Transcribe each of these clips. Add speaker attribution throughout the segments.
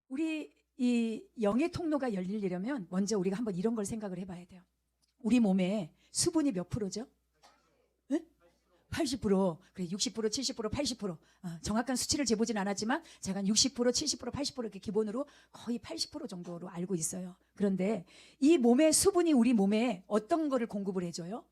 Speaker 1: 우리 이 영의 통로가 열리려면 먼저 우리가 한번 이런 걸 생각을 해봐야 돼요. 우리 몸에 수분이 몇 프로죠? 응? 80%. 그래, 60%, 70%, 80%. 정확한 수치를 재보진 않았지만 제가 한 60%, 70%, 80% 이렇게 기본으로 거의 80% 정도로 알고 있어요. 그런데 이 몸의 수분이 우리 몸에 어떤 거를 공급을 해줘요?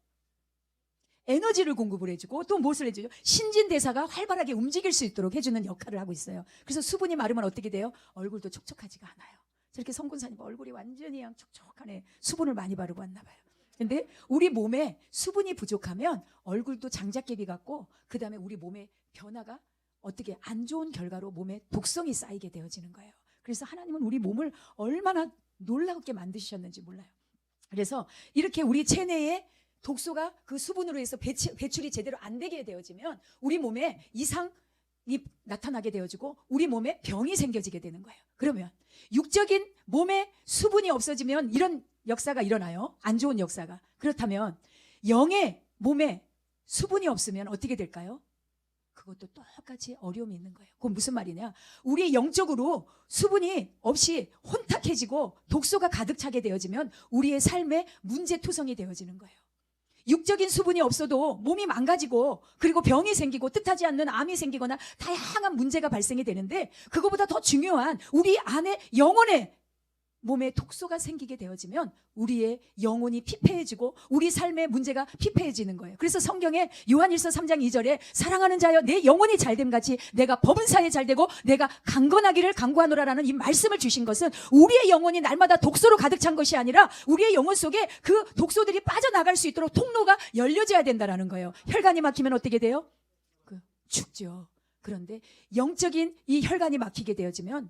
Speaker 1: 에너지를 공급을 해주고 또 무엇을 해주죠? 신진대사가 활발하게 움직일 수 있도록 해주는 역할을 하고 있어요. 그래서 수분이 마르면 어떻게 돼요? 얼굴도 촉촉하지가 않아요. 저렇게 성군사님 얼굴이 완전히 그냥 촉촉하네. 수분을 많이 바르고 왔나 봐요. 근데 우리 몸에 수분이 부족하면 얼굴도 장작개비 같고 그 다음에 우리 몸의 변화가 어떻게 안 좋은 결과로 몸에 독성이 쌓이게 되어지는 거예요. 그래서 하나님은 우리 몸을 얼마나 놀랍게 만드셨는지 몰라요. 그래서 이렇게 우리 체내에 독소가 그 수분으로 해서 배출이 제대로 안 되게 되어지면 우리 몸에 이상이 나타나게 되어지고 우리 몸에 병이 생겨지게 되는 거예요. 그러면 육적인 몸에 수분이 없어지면 이런 역사가 일어나요. 안 좋은 역사가. 그렇다면 영의 몸에 수분이 없으면 어떻게 될까요? 그것도 똑같이 어려움이 있는 거예요. 그건 무슨 말이냐? 우리의 영적으로 수분이 없이 혼탁해지고 독소가 가득 차게 되어지면 우리의 삶에 문제투성이 되어지는 거예요. 육적인 수분이 없어도 몸이 망가지고 그리고 병이 생기고 뜻하지 않는 암이 생기거나 다양한 문제가 발생이 되는데 그거보다 더 중요한 우리 안에 영혼의 몸에 독소가 생기게 되어지면 우리의 영혼이 피폐해지고 우리 삶의 문제가 피폐해지는 거예요. 그래서 성경에 요한일서 3장 2절에 사랑하는 자여 내 영혼이 잘됨같이 내가 범사에 잘되고 내가 강건하기를 강구하노라라는 이 말씀을 주신 것은 우리의 영혼이 날마다 독소로 가득 찬 것이 아니라 우리의 영혼 속에 그 독소들이 빠져나갈 수 있도록 통로가 열려져야 된다는 거예요. 혈관이 막히면 어떻게 돼요? 죽죠. 그런데 영적인 이 혈관이 막히게 되어지면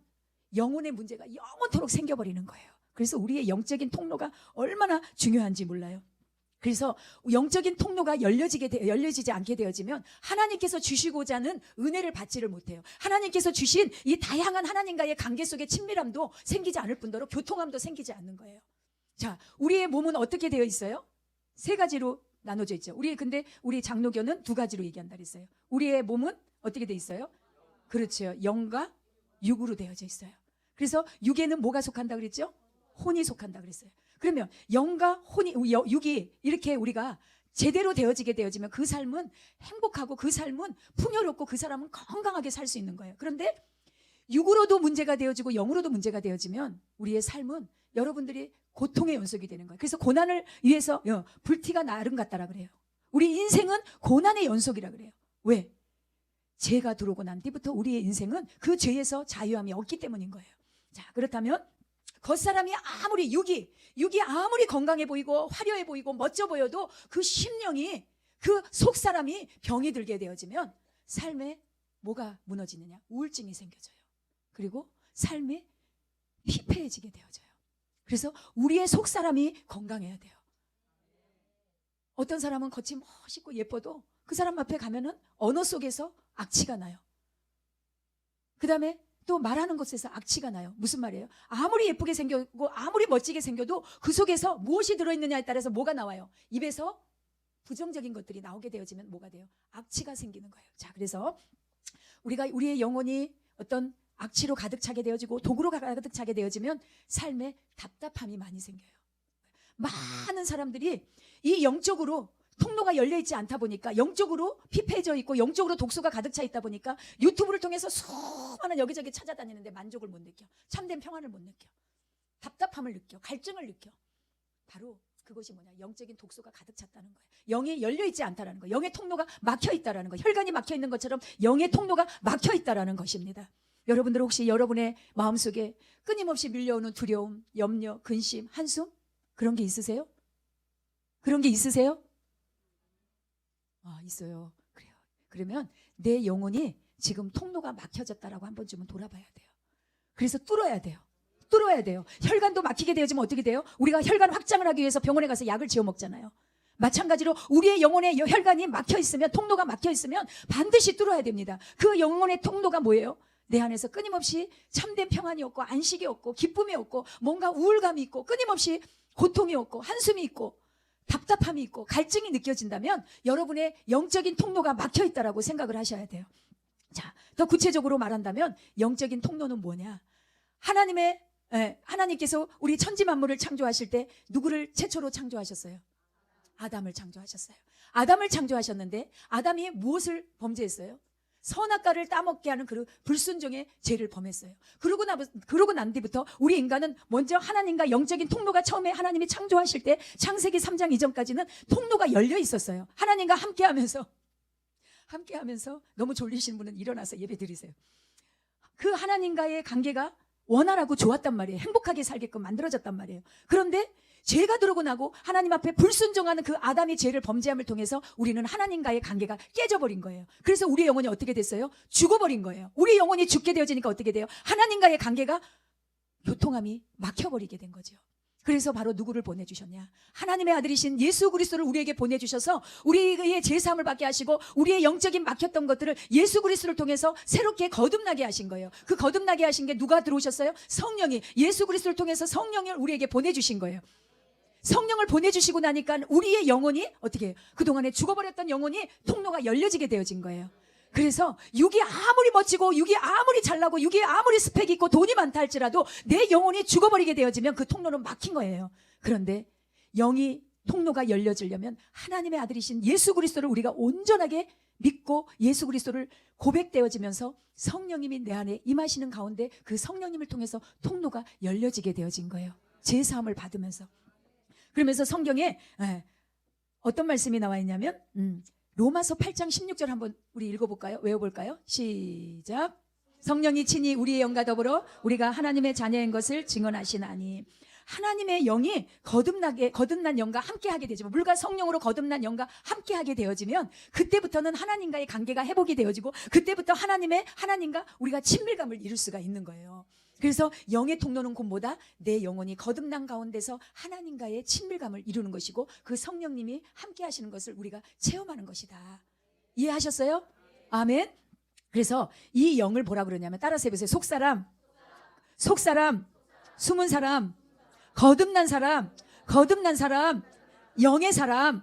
Speaker 1: 영혼의 문제가 영원토록 생겨버리는 거예요. 그래서 우리의 영적인 통로가 얼마나 중요한지 몰라요. 그래서 영적인 통로가 열려지지 않게 되어지면 하나님께서 주시고자 하는 은혜를 받지를 못해요. 하나님께서 주신 이 다양한 하나님과의 관계 속의 친밀함도 생기지 않을 뿐더러 교통함도 생기지 않는 거예요. 자, 우리의 몸은 어떻게 되어 있어요? 세 가지로 나눠져 있죠. 근데 우리 장로교는 두 가지로 얘기한다 그랬어요. 우리의 몸은 어떻게 되어 있어요? 그렇죠. 영과 육으로 되어져 있어요. 그래서 육에는 뭐가 속한다 그랬죠? 혼이 속한다 그랬어요. 그러면 영과 혼이, 육이 이렇게 우리가 제대로 되어지면 그 삶은 행복하고 그 삶은 풍요롭고 그 사람은 건강하게 살 수 있는 거예요. 그런데 육으로도 문제가 되어지고 영으로도 문제가 되어지면 우리의 삶은 여러분들이 고통의 연속이 되는 거예요. 그래서 고난을 위해서 불티가 나름 같다라 그래요. 우리 인생은 고난의 연속이라 그래요. 왜? 죄가 들어오고 난 뒤부터 우리의 인생은 그 죄에서 자유함이 없기 때문인 거예요. 자, 그렇다면 겉사람이 아무리 육이 아무리 건강해 보이고 화려해 보이고 멋져 보여도 그 심령이 그 속사람이 병이 들게 되어지면 삶에 뭐가 무너지느냐? 우울증이 생겨져요. 그리고 삶이 피폐해지게 되어져요. 그래서 우리의 속사람이 건강해야 돼요. 어떤 사람은 겉이 멋있고 예뻐도 그 사람 앞에 가면은 언어 속에서 악취가 나요. 그 다음에 또 말하는 것에서 악취가 나요. 무슨 말이에요? 아무리 예쁘게 생겼고 아무리 멋지게 생겨도 그 속에서 무엇이 들어있느냐에 따라서 뭐가 나와요? 입에서 부정적인 것들이 나오게 되어지면 뭐가 돼요? 악취가 생기는 거예요. 자, 그래서 우리의 영혼이 어떤 악취로 가득 차게 되어지고 독으로 가득 차게 되어지면 삶에 답답함이 많이 생겨요. 많은 사람들이 이 영적으로 통로가 열려있지 않다 보니까 영적으로 피폐해져 있고 영적으로 독소가 가득 차 있다 보니까 유튜브를 통해서 수많은 여기저기 찾아다니는데 만족을 못 느껴. 참된 평안을 못 느껴. 답답함을 느껴. 갈증을 느껴. 바로 그것이 뭐냐? 영적인 독소가 가득 찼다는 거예요. 영이 열려있지 않다는 거예요. 영의 통로가 막혀있다는 거예요. 혈관이 막혀있는 것처럼 영의 통로가 막혀있다는 것입니다. 여러분들 혹시 여러분의 마음속에 끊임없이 밀려오는 두려움, 염려, 근심, 한숨 그런 게 있으세요? 그런 게 있으세요? 있어요. 그래요. 그러면 내 영혼이 지금 통로가 막혀졌다라고 한 번쯤은 돌아봐야 돼요. 그래서 뚫어야 돼요. 혈관도 막히게 되어지면 어떻게 돼요? 우리가 혈관 확장을 하기 위해서 병원에 가서 약을 지어 먹잖아요. 마찬가지로 우리의 영혼의 혈관이 막혀 있으면, 통로가 막혀 있으면 반드시 뚫어야 됩니다. 그 영혼의 통로가 뭐예요? 내 안에서 끊임없이 참된 평안이 없고 안식이 없고 기쁨이 없고 뭔가 우울감이 있고 끊임없이 고통이 없고 한숨이 있고 답답함이 있고 갈증이 느껴진다면 여러분의 영적인 통로가 막혀있다라고 생각을 하셔야 돼요. 자, 더 구체적으로 말한다면 영적인 통로는 뭐냐? 하나님께서 우리 천지 만물을 창조하실 때 누구를 최초로 창조하셨어요? 아담을 창조하셨어요. 아담을 창조하셨는데 아담이 무엇을 범죄했어요? 선악과를 따먹게 하는 그 불순종의 죄를 범했어요. 그러고 난 뒤부터 우리 인간은 먼저 하나님과 영적인 통로가 처음에 하나님이 창조하실 때 창세기 3장 이전까지는 통로가 열려 있었어요. 하나님과 함께하면서 너무 졸리신 분은 일어나서 예배 드리세요. 그 하나님과의 관계가 원활하고 좋았단 말이에요. 행복하게 살게끔 만들어졌단 말이에요. 그런데 죄가 들어오고 나고 하나님 앞에 불순종하는 그 아담이 죄를 범죄함을 통해서 우리는 하나님과의 관계가 깨져버린 거예요. 그래서 우리의 영혼이 어떻게 됐어요? 죽어버린 거예요. 우리의 영혼이 죽게 되어지니까 어떻게 돼요? 하나님과의 관계가 교통함이 막혀버리게 된 거죠. 그래서 바로 누구를 보내주셨냐? 하나님의 아들이신 예수 그리스도를 우리에게 보내주셔서 우리의 죄사함을 받게 하시고 우리의 영적인 막혔던 것들을 예수 그리스도를 통해서 새롭게 거듭나게 하신 거예요. 그 거듭나게 하신 게 누가 들어오셨어요? 성령이. 예수 그리스도를 통해서 성령을 우리에게 보내주신 거예요. 성령을 보내주시고 나니까 우리의 영혼이 어떻게 해요? 그동안에 죽어버렸던 영혼이 통로가 열려지게 되어진 거예요. 그래서 육이 아무리 멋지고 육이 아무리 잘나고 육이 아무리 스펙이 있고 돈이 많다 할지라도 내 영혼이 죽어버리게 되어지면 그 통로는 막힌 거예요. 그런데 영이 통로가 열려지려면 하나님의 아들이신 예수 그리스도를 우리가 온전하게 믿고 예수 그리스도를 고백되어지면서 성령님이 내 안에 임하시는 가운데 그 성령님을 통해서 통로가 열려지게 되어진 거예요. 제사함을 받으면서. 그러면서 성경에 어떤 말씀이 나와 있냐면 로마서 8장 16절 한번 우리 읽어볼까요? 외워볼까요? 시작. 성령이 친히 우리의 영과 더불어 우리가 하나님의 자녀인 것을 증언하시나니. 하나님의 영이 거듭난 영과 함께하게 되지만, 물과 성령으로 거듭난 영과 함께하게 되어지면 그때부터는 하나님과의 관계가 회복이 되어지고 그때부터 하나님과 우리가 친밀감을 이룰 수가 있는 거예요. 그래서 영의 통로는 곧 뭐다? 내 영혼이 거듭난 가운데서 하나님과의 친밀감을 이루는 것이고 그 성령님이 함께 하시는 것을 우리가 체험하는 것이다. 이해하셨어요? 아멘. 그래서 이 영을 뭐라 그러냐면 따라서 해보세요. 속사람, 숨은 사람, 거듭난 사람, 영의 사람.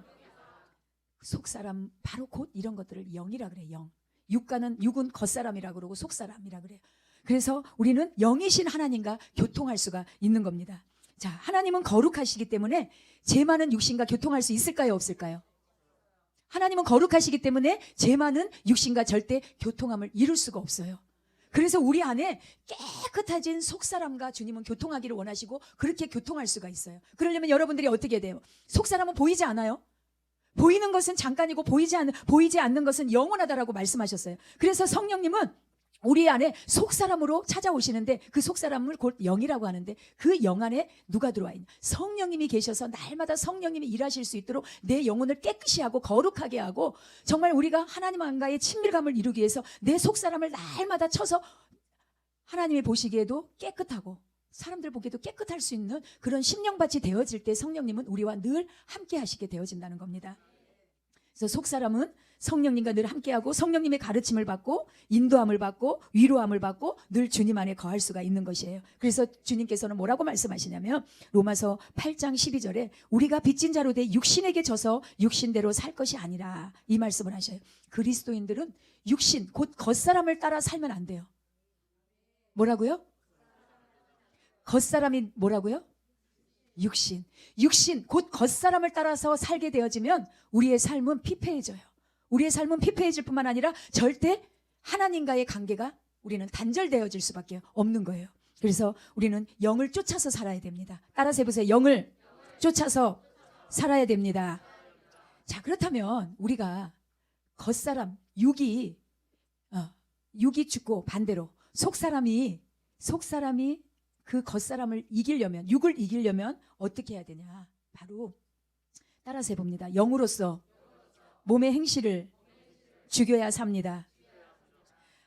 Speaker 1: 속사람 바로 곧 이런 것들을 영이라 그래요. 영. 육은 겉사람이라 그러고 속사람이라 그래요. 그래서 우리는 영이신 하나님과 교통할 수가 있는 겁니다. 자, 하나님은 거룩하시기 때문에 죄 많은 육신과 교통할 수 있을까요? 없을까요? 하나님은 거룩하시기 때문에 죄 많은 육신과 절대 교통함을 이룰 수가 없어요. 그래서 우리 안에 깨끗해진 속사람과 주님은 교통하기를 원하시고 그렇게 교통할 수가 있어요. 그러려면 여러분들이 어떻게 돼요? 속사람은 보이지 않아요? 보이는 것은 잠깐이고 보이지 않는 것은 영원하다라고 말씀하셨어요. 그래서 성령님은 우리 안에 속사람으로 찾아오시는데 그 속사람을 곧 영이라고 하는데 그 영 안에 누가 들어와 있는? 성령님이 계셔서 날마다 성령님이 일하실 수 있도록 내 영혼을 깨끗이 하고 거룩하게 하고 정말 우리가 하나님과의 친밀감을 이루기 위해서 내 속사람을 날마다 쳐서 하나님이 보시기에도 깨끗하고 사람들 보기에도 깨끗할 수 있는 그런 심령밭이 되어질 때 성령님은 우리와 늘 함께 하시게 되어진다는 겁니다. 그래서 속사람은 성령님과 늘 함께하고 성령님의 가르침을 받고 인도함을 받고 위로함을 받고 늘 주님 안에 거할 수가 있는 것이에요. 그래서 주님께서는 뭐라고 말씀하시냐면 로마서 8장 12절에 우리가 빚진 자로 돼 육신에게 져서 육신대로 살 것이 아니라 이 말씀을 하셔요. 그리스도인들은 육신 곧 겉사람을 따라 살면 안 돼요. 뭐라고요? 겉사람이 뭐라고요? 육신 곧 겉사람을 따라서 살게 되어지면 우리의 삶은 피폐해져요. 우리의 삶은 피폐해질 뿐만 아니라 절대 하나님과의 관계가 우리는 단절되어질 수밖에 없는 거예요. 그래서 우리는 영을 쫓아서 살아야 됩니다. 따라서 해보세요. 영을 쫓아서 살아야 됩니다. 자, 그렇다면 우리가 겉사람 육이 죽고 반대로 속사람이 그 겉사람을 이기려면 육을 이기려면 어떻게 해야 되냐? 바로 따라서 해봅니다. 영으로서 몸의 행실을 죽여야 삽니다.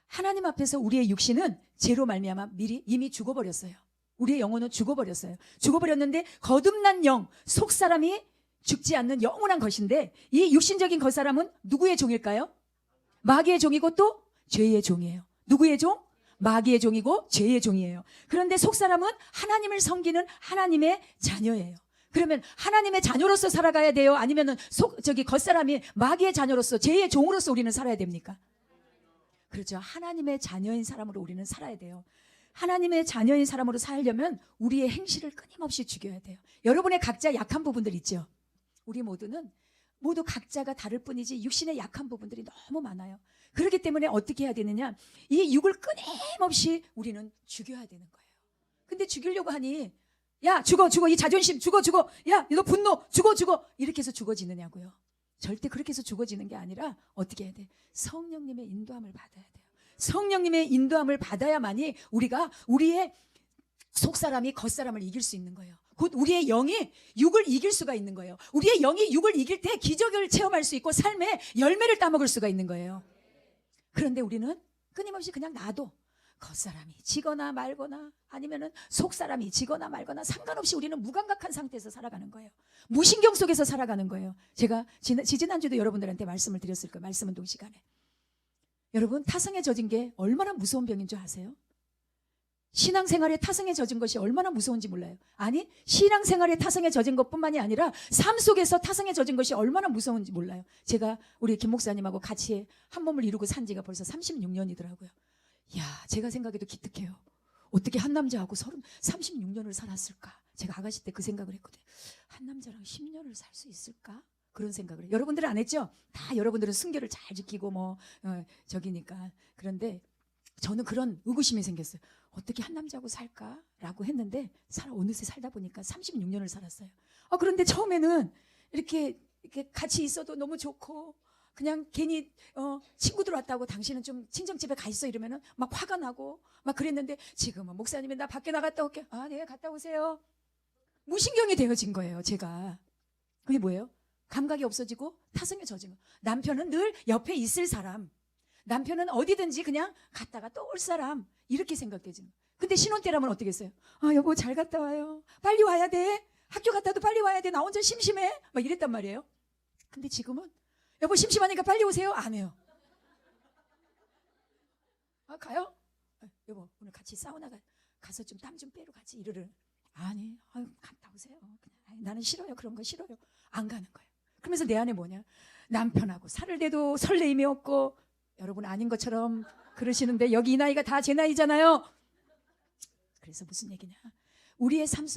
Speaker 1: 하나님 앞에서 우리의 육신은 죄로 말미암아 이미 죽어버렸어요. 우리의 영혼은 죽어버렸어요. 죽어버렸는데 거듭난 영, 속사람이 죽지 않는 영원한 것인데 이 육신적인 겉사람은 누구의 종일까요? 마귀의 종이고 또 죄의 종이에요. 누구의 종? 마귀의 종이고 죄의 종이에요. 그런데 속사람은 하나님을 섬기는 하나님의 자녀예요. 그러면 하나님의 자녀로서 살아가야 돼요? 아니면은 겉사람이 마귀의 자녀로서 죄의 종으로서 우리는 살아야 됩니까? 그렇죠. 하나님의 자녀인 사람으로 우리는 살아야 돼요. 하나님의 자녀인 사람으로 살려면 우리의 행실을 끊임없이 죽여야 돼요. 여러분의 각자 약한 부분들 있죠. 우리 모두는 모두 각자가 다를 뿐이지 육신의 약한 부분들이 너무 많아요. 그렇기 때문에 어떻게 해야 되느냐, 이 육을 끊임없이 우리는 죽여야 되는 거예요. 근데 죽이려고 하니 야 죽어 이 자존심 죽어 야 너 분노 죽어 이렇게 해서 죽어지느냐고요. 절대 그렇게 해서 죽어지는 게 아니라 어떻게 해야 돼? 성령님의 인도함을 받아야 돼요. 성령님의 인도함을 받아야만이 우리가 우리의 속사람이 겉사람을 이길 수 있는 거예요. 곧 우리의 영이 육을 이길 수가 있는 거예요. 우리의 영이 육을 이길 때 기적을 체험할 수 있고 삶의 열매를 따먹을 수가 있는 거예요. 그런데 우리는 끊임없이 그냥 놔도 겉사람이 지거나 말거나 아니면은 속사람이 지거나 말거나 상관없이 우리는 무감각한 상태에서 살아가는 거예요. 무신경 속에서 살아가는 거예요. 제가 지난주도 여러분들한테 말씀을 드렸을 거예요. 말씀 운동 시간에. 여러분, 타성에 젖은 게 얼마나 무서운 병인 줄 아세요? 신앙생활에 타성에 젖은 것이 얼마나 무서운지 몰라요. 아니, 신앙생활에 타성에 젖은 것뿐만이 아니라 삶 속에서 타성에 젖은 것이 얼마나 무서운지 몰라요. 제가 우리 김 목사님하고 같이 한 몸을 이루고 산 지가 벌써 36년이더라고요. 야, 제가 생각해도 기특해요. 어떻게 한 남자하고 36년을 살았을까? 제가 아가씨 때 그 생각을 했거든요. 한 남자랑 10년을 살 수 있을까? 그런 생각을 해요. 여러분들은 안 했죠? 다 여러분들은 순결을 잘 지키고 저기니까. 그런데 저는 그런 의구심이 생겼어요. 어떻게 한 남자하고 살까라고 했는데 어느새 살다 보니까 36년을 살았어요. 그런데 처음에는 이렇게 같이 있어도 너무 좋고 그냥 괜히 친구들 왔다고 당신은 좀 친정집에 가 있어 이러면은 막 화가 나고 막 그랬는데 지금은 목사님이 나 밖에 나갔다 올게. 네, 갔다 오세요. 무신경이 되어진 거예요, 제가. 그게 뭐예요? 감각이 없어지고 타성에 젖은 거. 남편은 늘 옆에 있을 사람. 남편은 어디든지 그냥 갔다가 또 올 사람. 이렇게 생각되지는. 근데 신혼 때라면 어떻게 했어요? 여보 잘 갔다 와요. 빨리 와야 돼. 학교 갔다 와도 빨리 와야 돼. 나 혼자 심심해. 막 이랬단 말이에요. 근데 지금은 여보 심심하니까 빨리 오세요. 안 해요. 가요? 여보 오늘 같이 사우나 가서 좀 땀 좀 빼러 같이 이러를. 아니 갔다 오세요. 그냥 나는 싫어요. 그런 거 싫어요. 안 가는 거예요. 그러면서 내 안에 뭐냐, 남편하고 살을 대도 설레임이 없고. 여러분 아닌 것처럼 그러시는데 여기 이 나이가 다 제 나이잖아요. 그래서 무슨 얘기냐, 우리의 삶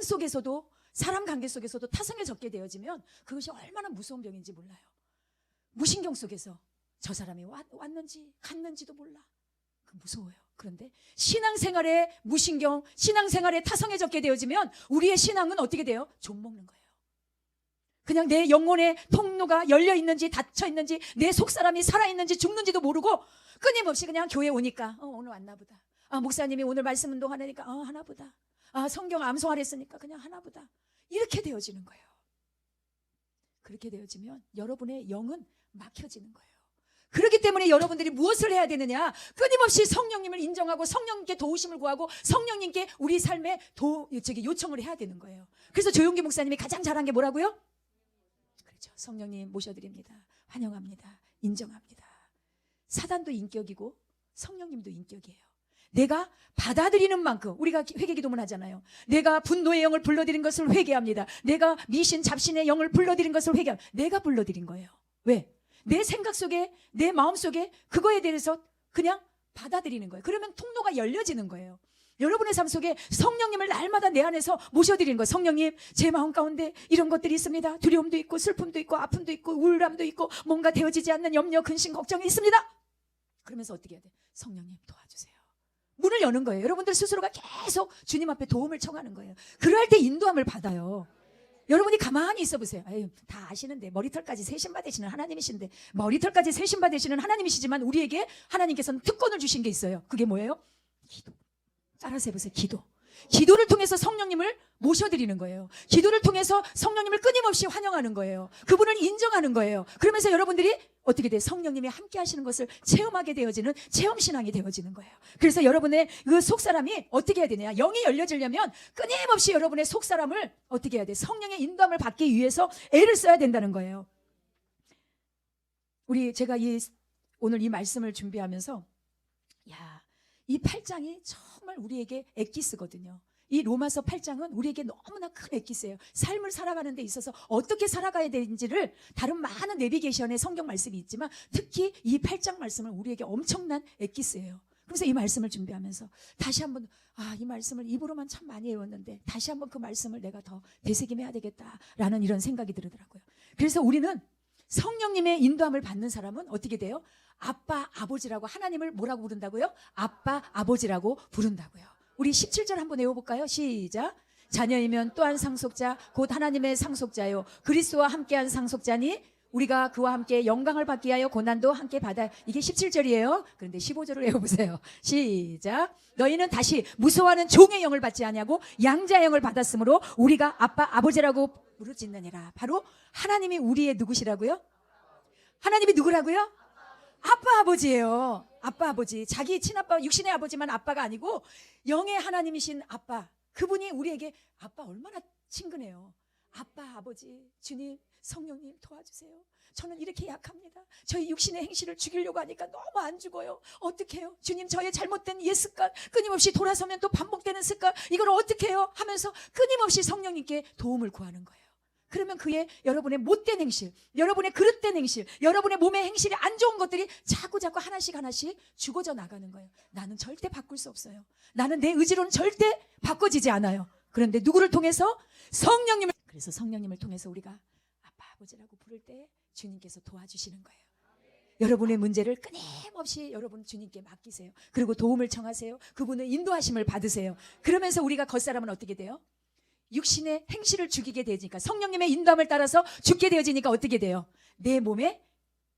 Speaker 1: 속에서도 사람 관계 속에서도 타성에 젖게 되어지면 그것이 얼마나 무서운 병인지 몰라요. 무신경 속에서 저 사람이 왔는지 갔는지도 몰라. 그 무서워요. 그런데 신앙생활에 무신경, 신앙생활에 타성에 젖게 되어지면 우리의 신앙은 어떻게 돼요? 좀먹는 거예요. 그냥 내 영혼의 통로가 열려 있는지 닫혀 있는지 내 속사람이 살아있는지 죽는지도 모르고 끊임없이 그냥 교회 오니까 오늘 왔나 보다. 목사님이 오늘 말씀 운동 하니까 하나 보다. 성경 암송하랬으니까 그냥 하나 보다. 이렇게 되어지는 거예요. 그렇게 되어지면 여러분의 영은 막혀지는 거예요. 그렇기 때문에 여러분들이 무엇을 해야 되느냐, 끊임없이 성령님을 인정하고 성령님께 도우심을 구하고 성령님께 우리 삶에 요청을 해야 되는 거예요. 그래서 조용기 목사님이 가장 잘한 게 뭐라고요? 그렇죠. 성령님 모셔드립니다. 환영합니다. 인정합니다. 사단도 인격이고 성령님도 인격이에요. 내가 받아들이는 만큼, 우리가 회개기도문 하잖아요. 내가 분노의 영을 불러들인 것을 회개합니다. 내가 미신 잡신의 영을 불러들인 것을 회개합니다. 내가 불러들인 거예요. 왜? 내 생각 속에, 내 마음 속에 그거에 대해서 그냥 받아들이는 거예요. 그러면 통로가 열려지는 거예요. 여러분의 삶 속에 성령님을 날마다 내 안에서 모셔드리는 거예요. 성령님, 제 마음 가운데 이런 것들이 있습니다. 두려움도 있고 슬픔도 있고 아픔도 있고 우울함도 있고 뭔가 되어지지 않는 염려, 근심, 걱정이 있습니다. 그러면서 어떻게 해야 돼? 성령님 도와주세요. 문을 여는 거예요. 여러분들 스스로가 계속 주님 앞에 도움을 청하는 거예요. 그럴 때 인도함을 받아요. 여러분이 가만히 있어 보세요. 다 아시는데 머리털까지 세심 받으시는 하나님이신데, 머리털까지 세심 받으시는 하나님이시지만 우리에게 하나님께서는 특권을 주신 게 있어요. 그게 뭐예요? 기도. 따라서 해보세요. 기도를 통해서 성령님을 모셔드리는 거예요. 기도를 통해서 성령님을 끊임없이 환영하는 거예요. 그분을 인정하는 거예요. 그러면서 여러분들이 어떻게 돼? 성령님이 함께 하시는 것을 체험하게 되어지는 체험신앙이 되어지는 거예요. 그래서 여러분의 그 속사람이 어떻게 해야 되냐, 영이 열려지려면 끊임없이 여러분의 속사람을 어떻게 해야 돼? 성령의 인도함을 받기 위해서 애를 써야 된다는 거예요. 제가 오늘 이 말씀을 준비하면서 이 8장이 정말 우리에게 엑기스거든요. 이 로마서 8장은 우리에게 너무나 큰 엑기스예요. 삶을 살아가는 데 있어서 어떻게 살아가야 되는지를 다른 많은 내비게이션의 성경 말씀이 있지만 특히 이 8장 말씀은 우리에게 엄청난 엑기스예요. 그래서 이 말씀을 준비하면서 다시 한번 이 말씀을 입으로만 참 많이 외웠는데 다시 한번 그 말씀을 내가 더 되새김해야 되겠다라는 이런 생각이 들더라고요. 그래서 우리는 성령님의 인도함을 받는 사람은 어떻게 돼요? 아빠, 아버지라고, 하나님을 뭐라고 부른다고요? 아빠, 아버지라고 부른다고요. 우리 17절 한번 외워볼까요? 시작. 자녀이면 또한 상속자 곧 하나님의 상속자요 그리스도와 함께한 상속자니 우리가 그와 함께 영광을 받기 위하여 고난도 함께 받아. 이게 17절이에요. 그런데 15절을 외워보세요. 시작. 너희는 다시 무서워하는 종의 영을 받지 아니하고 양자의 영을 받았으므로 우리가 아빠 아버지라고 부르짖느니라. 바로 하나님이 우리의 누구시라고요? 하나님이 누구라고요? 아빠 아버지예요. 아빠 아버지. 자기 친아빠 육신의 아버지만 아빠가 아니고 영의 하나님이신 아빠. 그분이 우리에게 아빠 얼마나 친근해요. 아빠 아버지 주님 성령님 도와주세요. 저는 이렇게 약합니다. 저희 육신의 행실을 죽이려고 하니까 너무 안 죽어요. 어떻게 해요? 주님 저의 잘못된 옛 습관 끊임없이 돌아서면 또 반복되는 습관 이걸 어떻게 해요? 하면서 끊임없이 성령님께 도움을 구하는 거예요. 그러면 그의 여러분의 못된 행실, 여러분의 그릇된 행실, 여러분의 몸의 행실이 안 좋은 것들이 자꾸 하나씩 죽어져 나가는 거예요. 나는 절대 바꿀 수 없어요. 나는 내 의지로는 절대 바꿔지지 않아요. 그런데 누구를 통해서? 성령님을. 그래서 성령님을 통해서 우리가 아빠 아버지라고 부를 때 주님께서 도와주시는 거예요. 여러분의 문제를 끊임없이 여러분 주님께 맡기세요. 그리고 도움을 청하세요. 그분의 인도하심을 받으세요. 그러면서 우리가 겉사람은 어떻게 돼요? 육신의 행실을 죽이게 되니까 성령님의 인도함을 따라서 죽게 되어지니까 어떻게 돼요? 내 몸에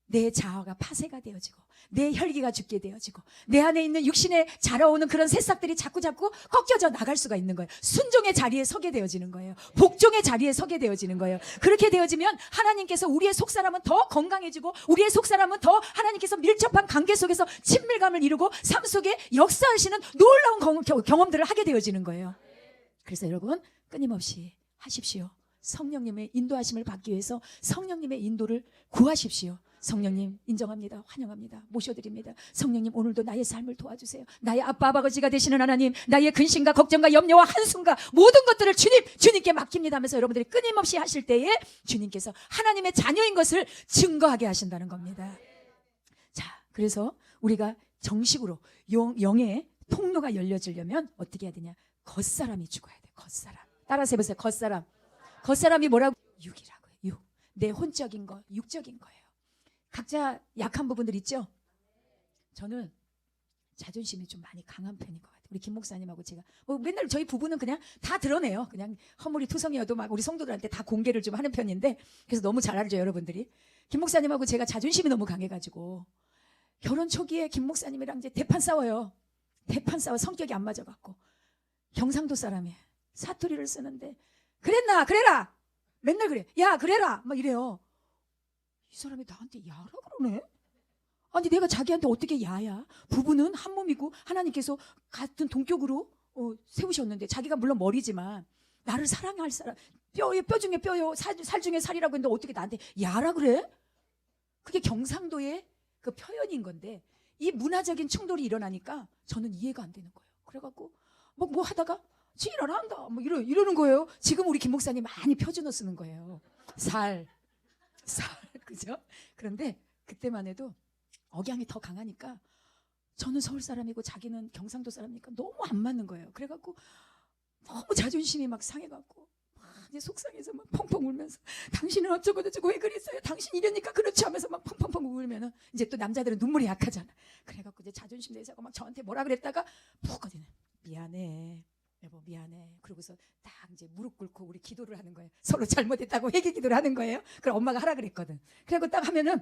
Speaker 1: 내 자아가 파쇄가 되어지고 내 혈기가 죽게 되어지고 내 안에 있는 육신에 자라오는 그런 새싹들이 자꾸 꺾여져 나갈 수가 있는 거예요. 순종의 자리에 서게 되어지는 거예요. 복종의 자리에 서게 되어지는 거예요. 그렇게 되어지면 하나님께서 우리의 속사람은 더 건강해지고 우리의 속사람은 더 하나님께서 밀접한 관계 속에서 친밀감을 이루고 삶 속에 역사하시는 놀라운 경험들을 하게 되어지는 거예요. 그래서 여러분 끊임없이 하십시오. 성령님의 인도하심을 받기 위해서 성령님의 인도를 구하십시오. 성령님 인정합니다. 환영합니다. 모셔드립니다. 성령님 오늘도 나의 삶을 도와주세요. 나의 아빠 아버지가 되시는 하나님, 나의 근심과 걱정과 염려와 한숨과 모든 것들을 주님께 맡깁니다 하면서 여러분들이 끊임없이 하실 때에 주님께서 하나님의 자녀인 것을 증거하게 하신다는 겁니다. 자, 그래서 우리가 정식으로 영의 통로가 열려지려면 어떻게 해야 되냐? 겉사람이 죽어야 돼. 겉사람. 따라서 해보세요. 겉사람. 겉사람이 뭐라고? 육이라고요. 육. 내 혼적인 거, 육적인 거예요. 각자 약한 부분들 있죠? 저는 자존심이 좀 많이 강한 편인 것 같아요. 우리 김 목사님하고 제가 맨날 저희 부부는 그냥 다 드러내요. 그냥 허물이 투성이어도 막 우리 성도들한테 다 공개를 좀 하는 편인데 그래서 너무 잘 알죠 여러분들이. 김 목사님하고 제가 자존심이 너무 강해가지고 결혼 초기에 김 목사님이랑 이제 대판 싸워요. 대판 싸워 성격이 안 맞아갖고 경상도 사람이에요. 사투리를 쓰는데 그랬나 그래라 맨날 그래. 야 그래라 막 이래요. 이 사람이 나한테 야라 그러네? 아니 내가 자기한테 어떻게 야야? 부부는 한 몸이고 하나님께서 같은 동격으로 세우셨는데 자기가 물론 머리지만 나를 사랑할 사람 뼈 중에 뼈요 살 중에 살이라고 했는데 어떻게 나한테 야라 그래? 그게 경상도의 그 표현인 건데 이 문화적인 충돌이 일어나니까 저는 이해가 안 되는 거예요. 그래갖고 뭐 하다가 지랄 한다 뭐 이러는 거예요. 지금 우리 김 목사님 많이 표준어 쓰는 거예요. 살 그죠? 그런데 그때만 해도 억양이 더 강하니까 저는 서울 사람이고 자기는 경상도 사람이니까 너무 안 맞는 거예요. 그래갖고 너무 자존심이 막 상해갖고 막 이제 속상해서 막 펑펑 울면서 당신은 어쩌고 저쩌고 왜 그랬어요? 당신 이러니까 그렇지 하면서 막 펑펑펑 울면은 이제 또 남자들은 눈물이 약하잖아. 그래갖고 이제 자존심 내세고 막 저한테 뭐라 그랬다가 푹 어디네 미안해. 여보 미안해. 그러고서 딱 이제 무릎 꿇고 우리 기도를 하는 거예요. 서로 잘못했다고 회개 기도를 하는 거예요. 그럼 엄마가 하라 그랬거든. 그리고 딱 하면은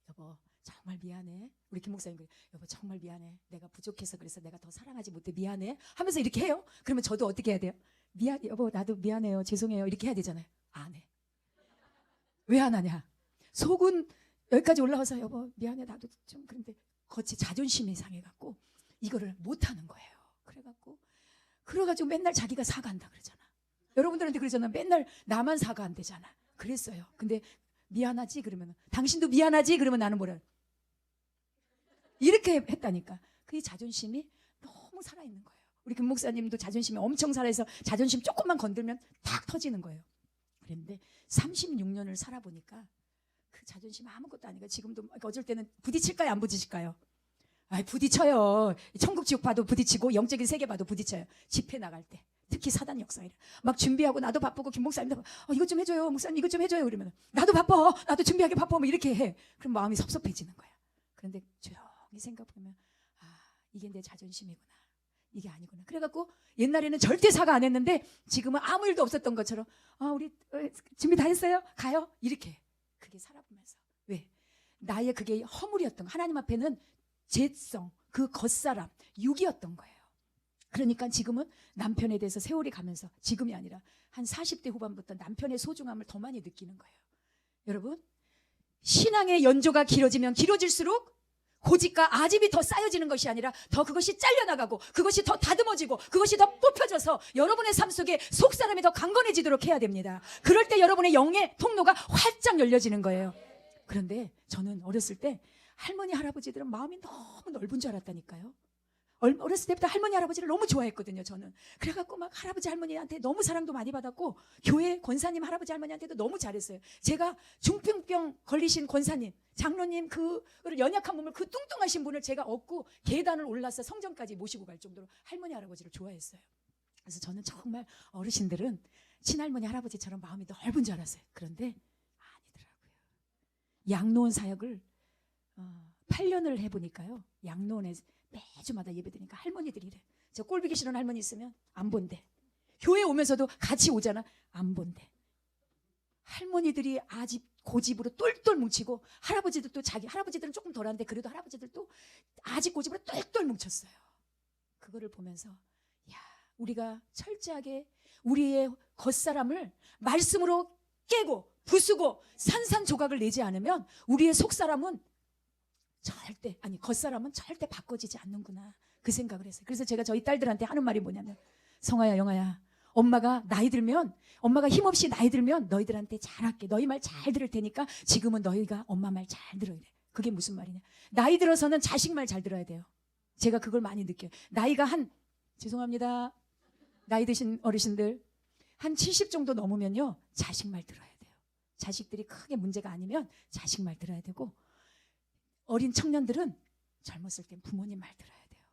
Speaker 1: 여보 정말 미안해. 우리 김 목사님 그래. 여보 정말 미안해. 내가 부족해서 그래서 내가 더 사랑하지 못해 미안해. 하면서 이렇게 해요. 그러면 저도 어떻게 해야 돼요? 미안해 여보 나도 미안해요. 죄송해요. 이렇게 해야 되잖아요. 안 해. 왜 안 하냐? 속은 여기까지 올라와서 여보 미안해 나도 좀 그런데 겉이 자존심이 상해갖고 이거를 못 하는 거예요. 그래가지고 맨날 자기가 사과한다 그러잖아. 여러분들한테 그러잖아. 맨날 나만 사과 안 되잖아. 그랬어요. 근데 미안하지 그러면 당신도 미안하지 그러면 나는 뭐래? 이렇게 했다니까. 그게 자존심이 너무 살아있는 거예요. 우리 김 목사님도 자존심이 엄청 살아있어. 자존심 조금만 건들면 탁 터지는 거예요. 그런데 36년을 살아보니까 그 자존심 아무것도 아니고 지금도 어쩔 때는 부딪힐까요 안 부딪힐까요? 부딪혀요. 천국 지옥 봐도 부딪히고 영적인 세계 봐도 부딪혀요. 집회 나갈 때. 특히 사단 역사이라. 막 준비하고 나도 바쁘고 김 목사님도 이것 좀 해줘요. 목사님 이것 좀 해줘요. 그러면 나도 바빠. 나도 준비하기 바빠. 뭐 이렇게 해. 그럼 마음이 섭섭해지는 거야. 그런데 조용히 생각해보면 이게 내 자존심이구나. 이게 아니구나. 그래갖고 옛날에는 절대 사과 안 했는데 지금은 아무 일도 없었던 것처럼 우리 준비 다 했어요? 가요? 이렇게. 그게 살아보면서. 왜? 나의 그게 허물이었던 거. 하나님 앞에는 죄성, 그 겉사람, 육이었던 거예요. 그러니까 지금은 남편에 대해서 세월이 가면서 지금이 아니라 한 40대 후반부터 남편의 소중함을 더 많이 느끼는 거예요. 여러분, 신앙의 연조가 길어지면 길어질수록 고집과 아집이 더 쌓여지는 것이 아니라 더 그것이 잘려나가고 그것이 더 다듬어지고 그것이 더 뽑혀져서 여러분의 삶 속에 속사람이 더 강건해지도록 해야 됩니다. 그럴 때 여러분의 영의 통로가 활짝 열려지는 거예요. 그런데 저는 어렸을 때 할머니 할아버지들은 마음이 너무 넓은 줄 알았다니까요. 어렸을 때부터 할머니 할아버지를 너무 좋아했거든요. 저는 그래갖고 막 할아버지 할머니한테 너무 사랑도 많이 받았고 교회 권사님 할아버지 할머니한테도 너무 잘했어요. 제가 중풍병 걸리신 권사님 장로님 그 연약한 몸을 그 뚱뚱하신 분을 제가 얻고 계단을 올라서 성전까지 모시고 갈 정도로 할머니 할아버지를 좋아했어요. 그래서 저는 정말 어르신들은 친할머니 할아버지처럼 마음이 넓은 줄 알았어요. 그런데 아니더라고요. 양로원 사역을 8년을 해보니까요. 양로원에 매주마다 예배드리니까 할머니들이 이래. 저 꼴보기 싫은 할머니 있으면 안 본대. 교회 오면서도 같이 오잖아. 안 본대. 할머니들이 아집 고집으로 똘똘 뭉치고 할아버지도 또 자기 할아버지들은 조금 덜한데 그래도 할아버지들도 아집 고집으로 똘똘 뭉쳤어요. 그거를 보면서 야, 우리가 철저하게 우리의 겉사람을 말씀으로 깨고 부수고 산산조각을 내지 않으면 우리의 속사람은 겉사람은 절대 바꿔지지 않는구나. 그 생각을 했어요. 그래서 제가 저희 딸들한테 하는 말이 뭐냐면 성아야, 영아야, 엄마가 힘없이 나이 들면 너희들한테 잘할게. 너희 말 잘 들을 테니까 지금은 너희가 엄마 말 잘 들어야 돼. 그게 무슨 말이냐. 나이 들어서는 자식 말 잘 들어야 돼요. 제가 그걸 많이 느껴요. 나이가 죄송합니다. 나이 드신 어르신들 한 70 정도 넘으면요. 자식 말 들어야 돼요. 자식들이 크게 문제가 아니면 자식 말 들어야 되고 어린 청년들은 젊었을 땐 부모님 말 들어야 돼요.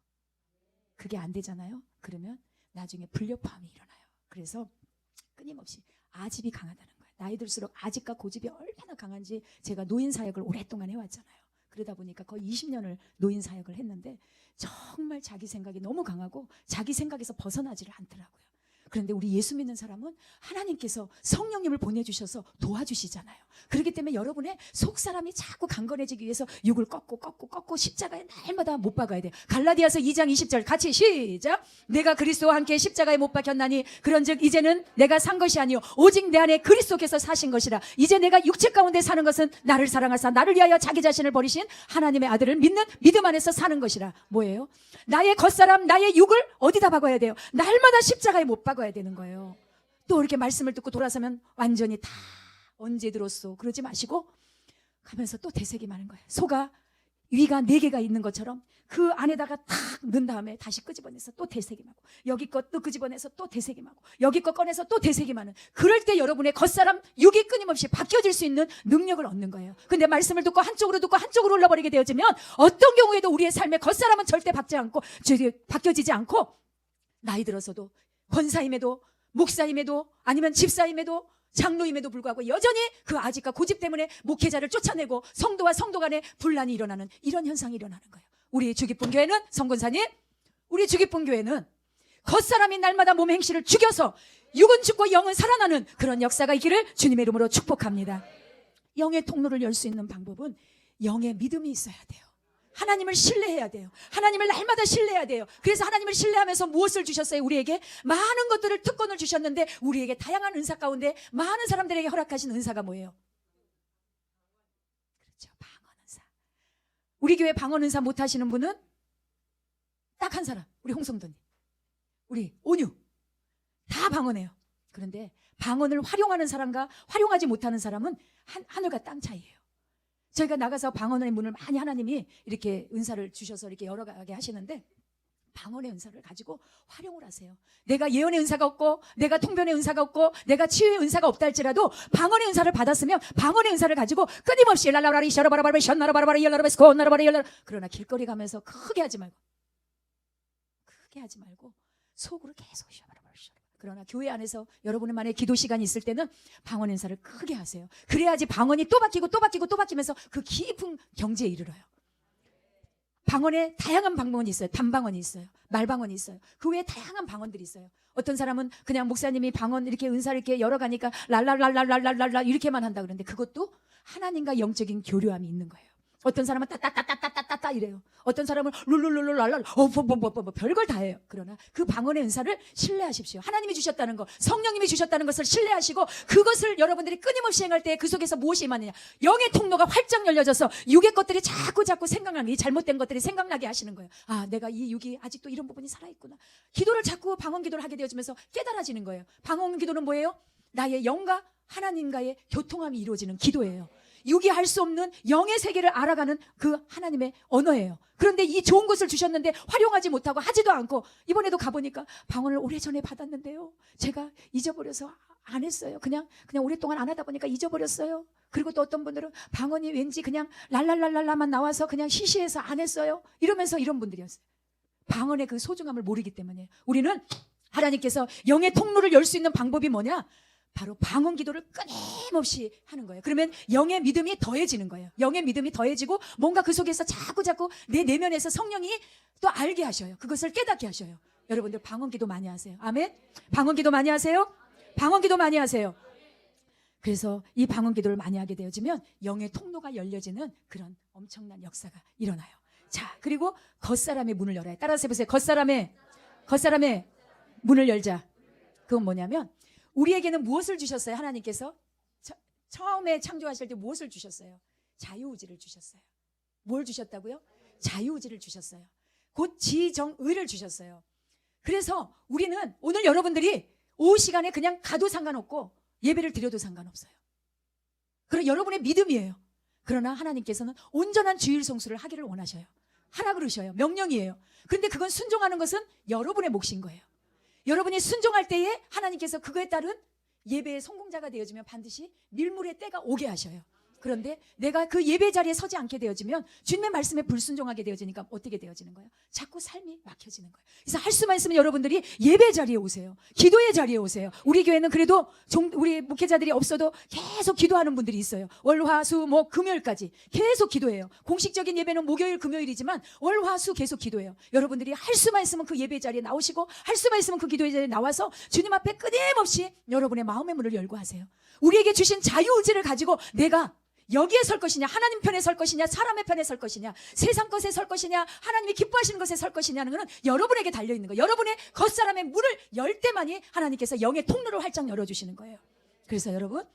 Speaker 1: 그게 안 되잖아요. 그러면 나중에 불협화음이 일어나요. 그래서 끊임없이 아집이 강하다는 거예요. 나이 들수록 아집과 고집이 얼마나 강한지 제가 노인 사역을 오랫동안 해왔잖아요. 그러다 보니까 거의 20년을 노인 사역을 했는데 정말 자기 생각이 너무 강하고 자기 생각에서 벗어나지를 않더라고요. 그런데 우리 예수 믿는 사람은 하나님께서 성령님을 보내주셔서 도와주시잖아요. 그렇기 때문에 여러분의 속사람이 자꾸 강건해지기 위해서 육을 꺾고 십자가에 날마다 못 박아야 돼요. 갈라디아서 2장 20절 같이 시작. 내가 그리스도와 함께 십자가에 못 박혔나니 그런즉 이제는 내가 산 것이 아니요 오직 내 안에 그리스도께서 사신 것이라. 이제 내가 육체 가운데 사는 것은 나를 사랑하사 나를 위하여 자기 자신을 버리신 하나님의 아들을 믿는 믿음 안에서 사는 것이라. 뭐예요? 나의 겉사람 나의 육을 어디다 박아야 돼요? 날마다 십자가에 못 박아야 되는 거예요. 또 이렇게 말씀을 듣고 돌아서면 완전히 다 언제 들었어 그러지 마시고 가면서 또 되새김하는 거예요. 소가 위가 4개가 있는 것처럼 그 안에다가 탁 넣은 다음에 다시 끄집어내서 또 되새김하고 여기 것 또 끄집어내서 또 되새김하고 여기 것 꺼내서 또 되새김하는. 그럴 때 여러분의 겉사람 육이 끊임없이 바뀌어질 수 있는 능력을 얻는 거예요. 근데 말씀을 듣고 한쪽으로 흘러버리게 되어지면 어떤 경우에도 우리의 삶의 겉사람은 절대 바뀌어지지 않고 나이 들어서도 권사임에도 목사임에도 아니면 집사임에도 장로임에도 불구하고 여전히 그 아집과 고집 때문에 목회자를 쫓아내고 성도와 성도 간에 분란이 일어나는 이런 현상이 일어나는 거예요. 우리 주기쁨 교회는 성권사님, 우리 주기쁨 교회는 겉사람이 날마다 몸의 행실을 죽여서 육은 죽고 영은 살아나는 그런 역사가 있기를 주님의 이름으로 축복합니다. 영의 통로를 열 수 있는 방법은 영의 믿음이 있어야 돼요. 하나님을 신뢰해야 돼요. 하나님을 날마다 신뢰해야 돼요. 그래서 하나님을 신뢰하면서 무엇을 주셨어요? 우리에게 많은 것들을 특권을 주셨는데 우리에게 다양한 은사 가운데 많은 사람들에게 허락하신 은사가 뭐예요? 그렇죠. 방언 은사. 우리 교회 방언 은사 못하시는 분은 딱 한 사람. 우리 홍성도님, 우리 온유 다 방언해요. 그런데 방언을 활용하는 사람과 활용하지 못하는 사람은 하늘과 땅 차이예요. 저희가 나가서 방언의 문을 많이 하나님이 이렇게 은사를 주셔서 이렇게 열어가게 하시는데 방언의 은사를 가지고 활용을 하세요. 내가 예언의 은사가 없고 내가 통변의 은사가 없고 내가 치유의 은사가 없다 할지라도 방언의 은사를 받았으면 방언의 은사를 가지고 끊임없이 랄라라리 샤라바라바라 션나라바라바라 열라라베스코 나라바라 열라. 그러나 길거리 가면서 크게 하지 말고 속으로 계속 샤라바라바라. 그러나 교회 안에서 여러분만의 기도 시간이 있을 때는 방언 은사를 크게 하세요. 그래야지 방언이 또 바뀌고 또 바뀌고 또 바뀌면서 그 깊은 경지에 이르러요. 방언에 다양한 방언이 있어요. 단방언이 있어요. 말방언이 있어요. 그 외에 다양한 방언들이 있어요. 어떤 사람은 그냥 목사님이 방언 이렇게 은사를 이렇게 열어가니까 랄랄랄랄랄랄랄라 이렇게만 한다 그러는데 그것도 하나님과 영적인 교류함이 있는 거예요. 어떤 사람은 따따따따따따따 이래요. 어떤 사람은 룰룰룰룰랄랄 별걸 다 해요. 그러나 그 방언의 은사를 신뢰하십시오. 하나님이 주셨다는 거, 성령님이 주셨다는 것을 신뢰하시고 그것을 여러분들이 끊임없이 행할 때 그 속에서 무엇이 임하느냐. 영의 통로가 활짝 열려져서 육의 것들이 자꾸 생각나게, 이 잘못된 것들이 생각나게 하시는 거예요. 아, 내가 이 육이 아직도 이런 부분이 살아있구나. 기도를 자꾸 방언 기도를 하게 되어지면서 깨달아지는 거예요. 방언 기도는 뭐예요? 나의 영과 하나님과의 교통함이 이루어지는 기도예요. 육이 할 수 없는 영의 세계를 알아가는 그 하나님의 언어예요. 그런데 이 좋은 것을 주셨는데 활용하지 못하고 하지도 않고 이번에도 가보니까 방언을 오래전에 받았는데요. 제가 잊어버려서 안 했어요. 그냥 오랫동안 안 하다 보니까 잊어버렸어요. 그리고 또 어떤 분들은 방언이 왠지 그냥 랄랄랄랄라만 나와서 그냥 시시해서 안 했어요. 이러면서 이런 분들이었어요. 방언의 그 소중함을 모르기 때문에 우리는 하나님께서 영의 통로를 열 수 있는 방법이 뭐냐? 바로 방언 기도를 끊임없이 하는 거예요. 그러면 영의 믿음이 더해지는 거예요. 영의 믿음이 더해지고 뭔가 그 속에서 자꾸 내 내면에서 성령이 또 알게 하셔요. 그것을 깨닫게 하셔요. 여러분들 방언 기도 많이 하세요. 아멘. 방언 기도 많이 하세요. 방언 기도 많이 하세요. 그래서 이 방언 기도를 많이 하게 되어지면 영의 통로가 열려지는 그런 엄청난 역사가 일어나요. 자, 그리고 겉사람의 문을 열어요. 따라서 해보세요. 겉사람의 문을 열자. 그건 뭐냐면 우리에게는 무엇을 주셨어요? 하나님께서 처음에 창조하실 때 무엇을 주셨어요? 자유의지를 주셨어요. 뭘 주셨다고요? 자유의지를 주셨어요. 곧 지정의를 주셨어요. 그래서 우리는 오늘 여러분들이 오후 시간에 그냥 가도 상관없고 예배를 드려도 상관없어요. 그럼 여러분의 믿음이에요. 그러나 하나님께서는 온전한 주일 성수를 하기를 원하셔요. 하라 그러셔요. 명령이에요. 그런데 그건 순종하는 것은 여러분의 몫인 거예요. 여러분이 순종할 때에 하나님께서 그거에 따른 예배의 성공자가 되어지면 반드시 밀물의 때가 오게 하셔요. 그런데 내가 그 예배 자리에 서지 않게 되어지면 주님의 말씀에 불순종하게 되어지니까 어떻게 되어지는 거예요? 자꾸 삶이 막혀지는 거예요. 그래서 할 수만 있으면 여러분들이 예배 자리에 오세요. 기도의 자리에 오세요. 우리 교회는 그래도 우리 목회자들이 없어도 계속 기도하는 분들이 있어요. 월, 화, 수, 목, 금요일까지 계속 기도해요. 공식적인 예배는 목요일, 금요일이지만 월, 화, 수 계속 기도해요. 여러분들이 할 수만 있으면 그 예배 자리에 나오시고 할 수만 있으면 그 기도의 자리에 나와서 주님 앞에 끊임없이 여러분의 마음의 문을 열고 하세요. 우리에게 주신 자유의지를 가지고 내가 여기에 설 것이냐, 하나님 편에 설 것이냐, 사람의 편에 설 것이냐, 세상 것에 설 것이냐, 하나님이 기뻐하시는 것에 설 것이냐는 것은 여러분에게 달려있는 거예요. 여러분의 겉사람의 문을 열 때만이 하나님께서 영의 통로를 활짝 열어주시는 거예요. 그래서 여러분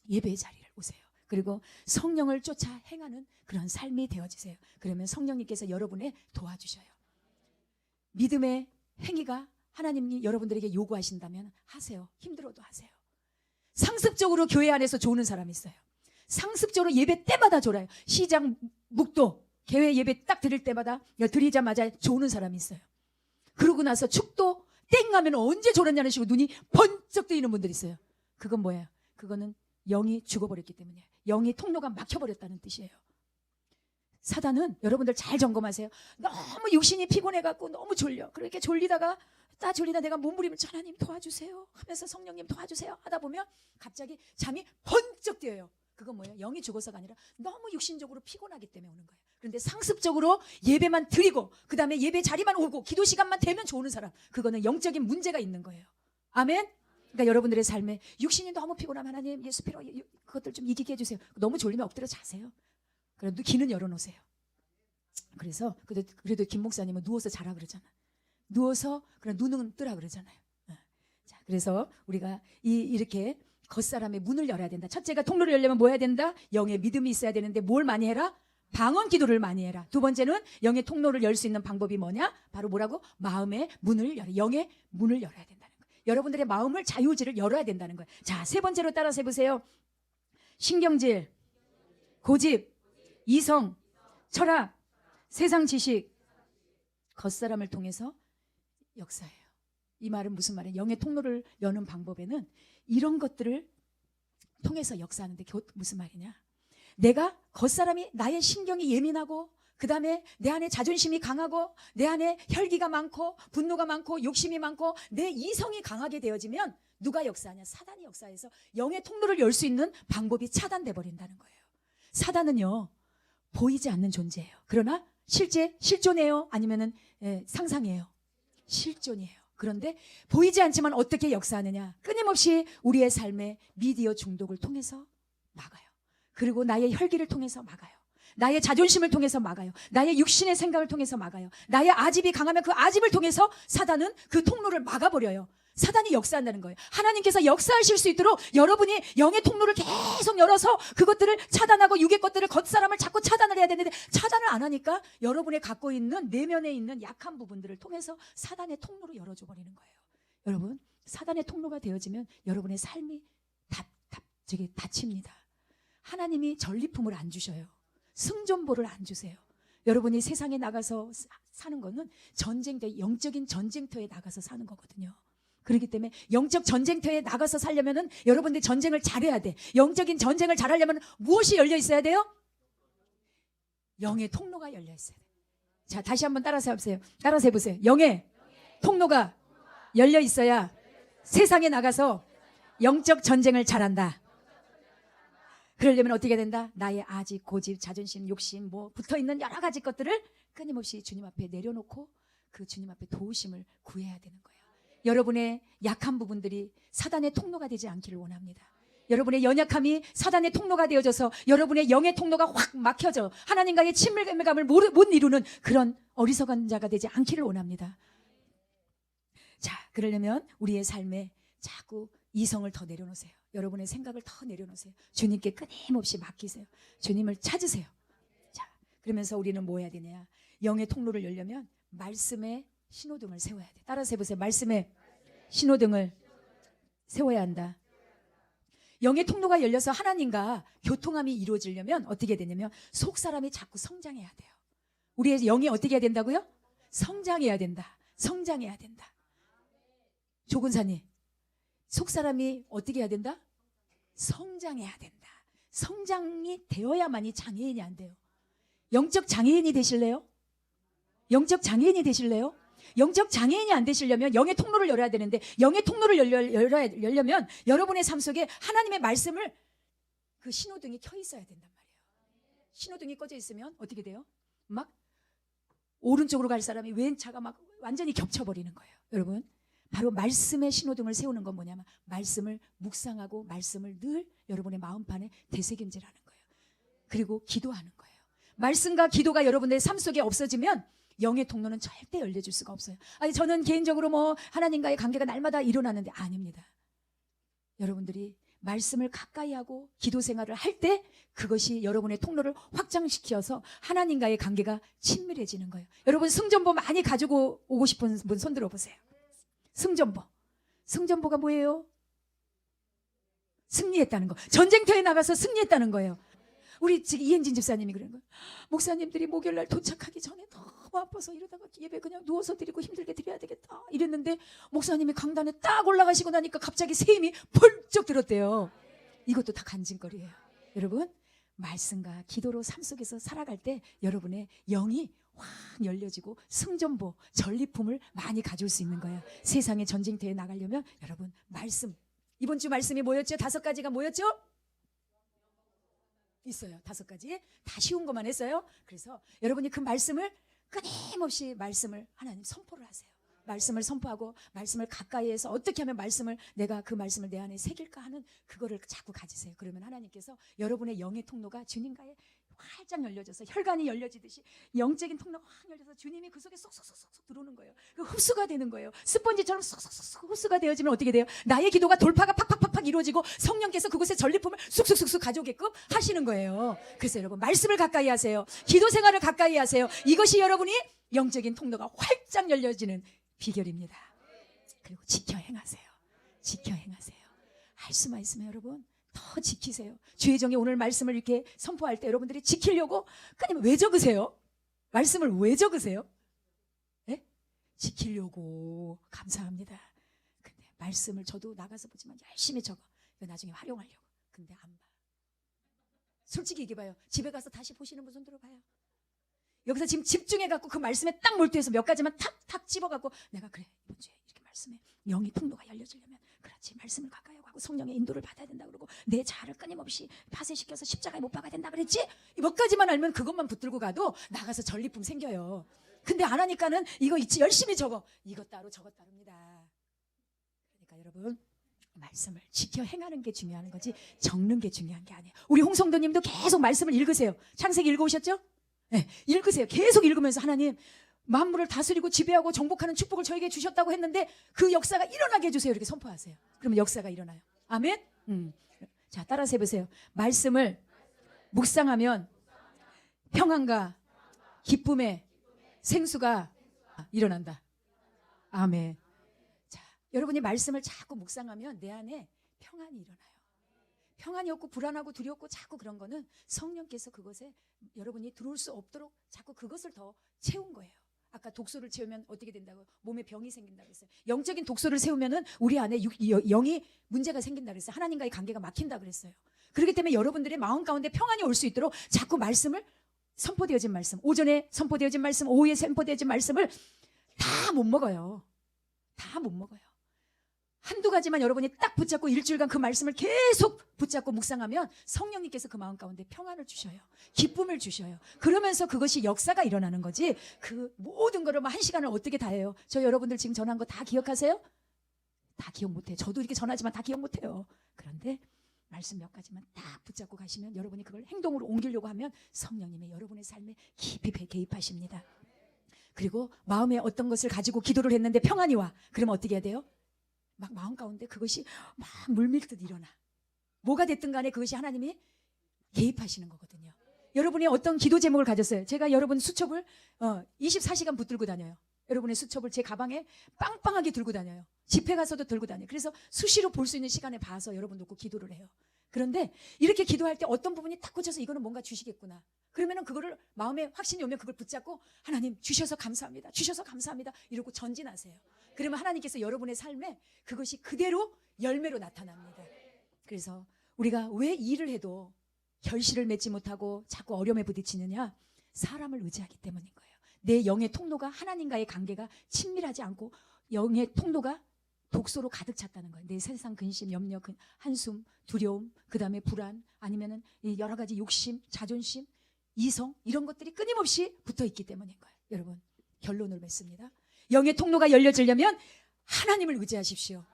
Speaker 1: 예배의 자리를 오세요. 그리고 성령을 쫓아 행하는 그런 삶이 되어지세요. 그러면 성령님께서 여러분의 도와주셔요. 믿음의 행위가 하나님이 여러분들에게 요구하신다면 하세요. 힘들어도 하세요. 상습적으로 교회 안에서 조는 사람이 있어요. 상습적으로 예배 때마다 졸아요. 시장, 묵도, 개회 예배 딱 드릴 때마다 드리자마자 조는 사람이 있어요. 그러고 나서 축도 땡 하면 언제 졸았냐는 식으로 눈이 번쩍 뜨이는 분들이 있어요. 그건 뭐예요? 그거는 영이 죽어버렸기 때문이에요. 영이 통로가 막혀버렸다는 뜻이에요. 사단은 여러분들 잘 점검하세요. 너무 육신이 피곤해갖고 너무 졸려. 그렇게 졸리다 내가 몸부림을 하나님 도와주세요 하면서 성령님 도와주세요 하다 보면 갑자기 잠이 번쩍 뛰어요. 그건 뭐예요? 영이 죽어서가 아니라 너무 육신적으로 피곤하기 때문에 오는 거예요. 그런데 상습적으로 예배만 드리고 그 다음에 예배 자리만 오고 기도 시간만 되면 좋은 사람, 그거는 영적인 문제가 있는 거예요. 아멘? 그러니까 여러분들의 삶에 육신이 너무 피곤하면 하나님 예수 피로 그것들 좀 이기게 해주세요. 너무 졸리면 엎드려 자세요. 그래도 귀는 열어놓으세요. 그래서 그래도 김 목사님은 누워서 자라 그러잖아. 누워서 그냥 눈은 뜨라 그러잖아요. 자, 그래서 우리가 이렇게 겉사람의 문을 열어야 된다. 첫째가 통로를 열려면 뭐 해야 된다? 영의 믿음이 있어야 되는데 뭘 많이 해라? 방언 기도를 많이 해라. 두 번째는 영의 통로를 열 수 있는 방법이 뭐냐? 바로 뭐라고? 마음의 문을 열어. 영의 문을 열어야 된다는 거예요. 여러분들의 마음을 자유지를 열어야 된다는 거예요. 자, 세 번째로 따라서 해보세요. 신경질, 고집, 이성, 철학, 세상 지식, 겉사람을 통해서 역사해요. 이 말은 무슨 말이에요? 영의 통로를 여는 방법에는 이런 것들을 통해서 역사하는데 무슨 말이냐? 내가 겉사람이 나의 신경이 예민하고 그 다음에 내 안에 자존심이 강하고 내 안에 혈기가 많고 분노가 많고 욕심이 많고 내 이성이 강하게 되어지면 누가 역사하냐? 사단이 역사해서 영의 통로를 열 수 있는 방법이 차단돼 버린다는 거예요. 사단은요 보이지 않는 존재예요. 그러나 실제 실존해요? 아니면은 상상해요? 실존이에요. 그런데 보이지 않지만 어떻게 역사하느냐? 끊임없이 우리의 삶의 미디어 중독을 통해서 막아요. 그리고 나의 혈기를 통해서 막아요. 나의 자존심을 통해서 막아요. 나의 육신의 생각을 통해서 막아요. 나의 아집이 강하면 그 아집을 통해서 사단은 그 통로를 막아버려요. 사단이 역사한다는 거예요. 하나님께서 역사하실 수 있도록 여러분이 영의 통로를 계속 열어서 그것들을 차단하고 육의 것들을 겉사람을 자꾸 차단을 해야 되는데 차단을 안 하니까 여러분의 갖고 있는 내면에 있는 약한 부분들을 통해서 사단의 통로로 열어줘 버리는 거예요. 여러분 사단의 통로가 되어지면 여러분의 삶이 닫힙니다. 하나님이 전리품을 안 주셔요. 승전보를 안 주세요. 여러분이 세상에 나가서 사는 거는 전쟁터, 영적인 전쟁터에 나가서 사는 거거든요. 그렇기 때문에 영적 전쟁터에 나가서 살려면은 여러분들이 전쟁을 잘해야 돼. 영적인 전쟁을 잘하려면 무엇이 열려 있어야 돼요? 영의 통로가 열려 있어야 돼. 자, 다시 한번 따라서 해보세요. 따라서 해보세요. 영의 통로가 열려 있어야 세상에 나가서 영적 전쟁을 잘한다. 그러려면 어떻게 된다? 나의 아집, 고집, 자존심, 욕심 뭐 붙어있는 여러 가지 것들을 끊임없이 주님 앞에 내려놓고 그 주님 앞에 도우심을 구해야 되는 거예요. 여러분의 약한 부분들이 사단의 통로가 되지 않기를 원합니다. 여러분의 연약함이 사단의 통로가 되어져서 여러분의 영의 통로가 확 막혀져 하나님과의 친밀감을 못 이루는 그런 어리석은 자가 되지 않기를 원합니다. 자, 그러려면 우리의 삶에 자꾸 이성을 더 내려놓으세요. 여러분의 생각을 더 내려놓으세요. 주님께 끊임없이 맡기세요. 주님을 찾으세요. 자, 그러면서 우리는 뭐 해야 되냐? 영의 통로를 열려면 말씀의 신호등을 세워야 돼. 따라서 해보세요. 말씀의 신호등을 세워야 한다. 영의 통로가 열려서 하나님과 교통함이 이루어지려면 어떻게 되냐면 속사람이 자꾸 성장해야 돼요. 우리의 영이 어떻게 해야 된다고요? 성장해야 된다. 성장해야 된다. 조근사님, 속사람이 어떻게 해야 된다? 성장해야 된다. 성장이 되어야만이 장애인이 안 돼요. 영적 장애인이 되실래요? 영적 장애인이 되실래요? 영적 장애인이 안 되시려면 영의 통로를 열어야 되는데 영의 통로를 열려면 여러분의 삶 속에 하나님의 말씀을 그 신호등이 켜 있어야 된단 말이에요. 신호등이 꺼져 있으면 어떻게 돼요? 막 오른쪽으로 갈 사람이 왼차가 막 완전히 겹쳐버리는 거예요. 여러분 바로 말씀의 신호등을 세우는 건 뭐냐면 말씀을 묵상하고 말씀을 늘 여러분의 마음판에 되새김질하는 거예요. 그리고 기도하는 거예요. 말씀과 기도가 여러분의 삶 속에 없어지면 영의 통로는 절대 열려줄 수가 없어요. 아니 저는 개인적으로 뭐 하나님과의 관계가 날마다 일어나는데 아닙니다. 여러분들이 말씀을 가까이 하고 기도 생활을 할 때 그것이 여러분의 통로를 확장시켜서 하나님과의 관계가 친밀해지는 거예요. 여러분 승전보 많이 가지고 오고 싶은 분 손 들어보세요. 승전보. 승전보가 뭐예요? 승리했다는 거. 전쟁터에 나가서 승리했다는 거예요. 우리 지금 이행진 집사님이 그런 거예요. 목사님들이 목요일날 도착하기 전에 너무 아파서 이러다가 예배 그냥 누워서 드리고 힘들게 드려야 되겠다 이랬는데 목사님이 강단에 딱 올라가시고 나니까 갑자기 새 힘이 펄쩍 들었대요. 이것도 다 간증거리예요. 여러분 말씀과 기도로 삶 속에서 살아갈 때 여러분의 영이 확 열려지고 승전보 전리품을 많이 가져올 수 있는 거예요. 세상의 전쟁터에 나가려면 여러분 말씀 이번 주 말씀이 뭐였죠? 5가지가 뭐였죠? 있어요. 5가지 다 쉬운 것만 했어요. 그래서 여러분이 그 말씀을 끊임없이 말씀을 하나님 선포를 하세요. 말씀을 선포하고 말씀을 가까이 해서 어떻게 하면 내가 그 말씀을 내 안에 새길까 하는 그거를 자꾸 가지세요. 그러면 하나님께서 여러분의 영의 통로가 주님과의 활짝 열려져서 혈관이 열려지듯이 영적인 통로가 확 열려서 주님이 그 속에 쏙쏙쏙쏙 들어오는 거예요. 그 흡수가 되는 거예요. 스펀지처럼 쏙쏙쏙 흡수가 되어지면 어떻게 돼요? 나의 기도가 돌파가 팍팍팍팍 이루어지고 성령께서 그곳에 전리품을 쑥쑥쑥쑥 가져오게끔 하시는 거예요. 그래서 여러분 말씀을 가까이 하세요. 기도 생활을 가까이 하세요. 이것이 여러분이 영적인 통로가 활짝 열려지는 비결입니다. 그리고 지켜 행하세요. 지켜 행하세요. 할 수만 있으면 여러분 더 지키세요. 주의 종이 오늘 말씀을 이렇게 선포할 때 여러분들이 지키려고 끊임 왜 적으세요? 말씀을 왜 적으세요? 네? 지키려고. 감사합니다. 근데 말씀을 저도 나가서 보지만 열심히 적어. 이거 나중에 활용하려고. 근데 안 봐. 솔직히 얘기해봐요. 집에 가서 다시 보시는 분 손 들어봐요. 여기서 지금 집중해갖고 그 말씀에 딱 몰두해서 몇 가지만 탁탁 집어갖고 내가 그래 이번 주에 이렇게 말씀해 영의 통로가 열려지려면 그렇지 말씀을 가까이 하고 성령의 인도를 받아야 된다 그러고 내 자아를 끊임없이 파쇄시켜서 십자가에 못 박아야 된다 그랬지. 몇 가지만 알면 그것만 붙들고 가도 나가서 전리품 생겨요. 근데 안 하니까는 이거 있지 열심히 적어. 이것 따로 저것 따릅니다. 그러니까 여러분 말씀을 지켜 행하는 게 중요한 거지 적는 게 중요한 게 아니에요. 우리 홍성도님도 계속 말씀을 읽으세요. 창세기 읽어오셨죠? 네, 읽으세요. 계속 읽으면서 하나님 만물을 다스리고 지배하고 정복하는 축복을 저에게 주셨다고 했는데 그 역사가 일어나게 해주세요. 이렇게 선포하세요. 그러면 역사가 일어나요. 아멘? 자, 따라서 해보세요. 말씀을 묵상하면 평안과 기쁨의 생수가 일어난다. 아멘. 자, 여러분이 말씀을 자꾸 묵상하면 내 안에 평안이 일어나요. 평안이 없고 불안하고 두렵고 자꾸 그런 거는 성령께서 그것에 여러분이 들어올 수 없도록 자꾸 그것을 더 채운 거예요. 아까 독소를 채우면 어떻게 된다고? 몸에 병이 생긴다고 그랬어요. 영적인 독소를 세우면은 우리 안에 영이 문제가 생긴다고 그랬어요. 하나님과의 관계가 막힌다고 그랬어요. 그렇기 때문에 여러분들의 마음 가운데 평안이 올 수 있도록 자꾸 말씀을 선포되어진 말씀, 오전에 선포되어진 말씀, 오후에 선포되어진 말씀을 다 못 먹어요. 다 못 먹어요. 한두 가지만 여러분이 딱 붙잡고 일주일간 그 말씀을 계속 붙잡고 묵상하면 성령님께서 그 마음 가운데 평안을 주셔요. 기쁨을 주셔요. 그러면서 그것이 역사가 일어나는 거지 그 모든 거를 한 시간을 어떻게 다 해요. 저 여러분들 지금 전한 거 다 기억하세요? 다 기억 못해요. 저도 이렇게 전하지만 다 기억 못해요. 그런데 말씀 몇 가지만 딱 붙잡고 가시면 여러분이 그걸 행동으로 옮기려고 하면 성령님이 여러분의 삶에 깊이 개입하십니다. 그리고 마음에 어떤 것을 가지고 기도를 했는데 평안이 와. 그러면 어떻게 해야 돼요? 막 마음 가운데 그것이 막 물밀듯 일어나. 뭐가 됐든 간에 그것이 하나님이 개입하시는 거거든요. 여러분이 어떤 기도 제목을 가졌어요. 제가 여러분 수첩을 24시간 붙들고 다녀요. 여러분의 수첩을 제 가방에 빵빵하게 들고 다녀요. 집회 가서도 들고 다녀요. 그래서 수시로 볼 수 있는 시간에 봐서 여러분 놓고 기도를 해요. 그런데 이렇게 기도할 때 어떤 부분이 딱 꽂혀서 이거는 뭔가 주시겠구나. 그러면은 그거를 마음에 확신이 오면 그걸 붙잡고 하나님 주셔서 감사합니다. 주셔서 감사합니다. 이러고 전진하세요. 그러면 하나님께서 여러분의 삶에 그것이 그대로 열매로 나타납니다. 그래서 우리가 왜 일을 해도 결실을 맺지 못하고 자꾸 어려움에 부딪히느냐? 사람을 의지하기 때문인 거예요. 내 영의 통로가 하나님과의 관계가 친밀하지 않고 영의 통로가 독소로 가득 찼다는 거예요. 내 세상 근심, 염려, 한숨, 두려움, 그 다음에 불안, 아니면은 여러 가지 욕심, 자존심, 이성 이런 것들이 끊임없이 붙어있기 때문인 거예요. 여러분 결론을 맺습니다. 영의 통로가 열려지려면 하나님을 의지하십시오.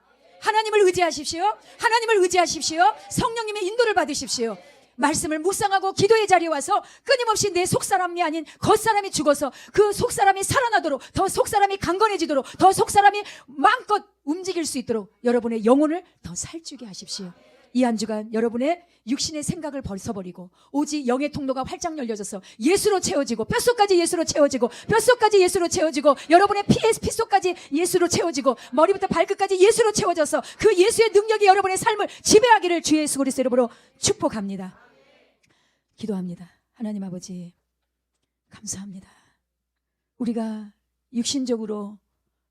Speaker 1: 하나님을 의지하십시오. 하나님을 의지하십시오. 성령님의 인도를 받으십시오. 말씀을 묵상하고 기도의 자리에 와서 끊임없이 내 속사람이 아닌 겉사람이 죽어서 그 속사람이 살아나도록 더 속사람이 강건해지도록 더 속사람이 마음껏 움직일 수 있도록 여러분의 영혼을 더 살찌게 하십시오. 이 한 주간 여러분의 육신의 생각을 벗어버리고 오직 영의 통로가 활짝 열려져서 예수로 채워지고 뼛속까지 예수로 채워지고 뼛속까지 예수로 채워지고 여러분의 피속까지 예수로 채워지고 머리부터 발끝까지 예수로 채워져서 그 예수의 능력이 여러분의 삶을 지배하기를 주 예수 그리스도 이름으로 축복합니다. 기도합니다. 하나님 아버지 감사합니다. 우리가 육신적으로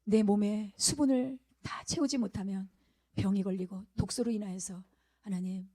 Speaker 1: 내 몸에 수분을 다 채우지 못하면 병이 걸리고 독소로 인하여서 하나님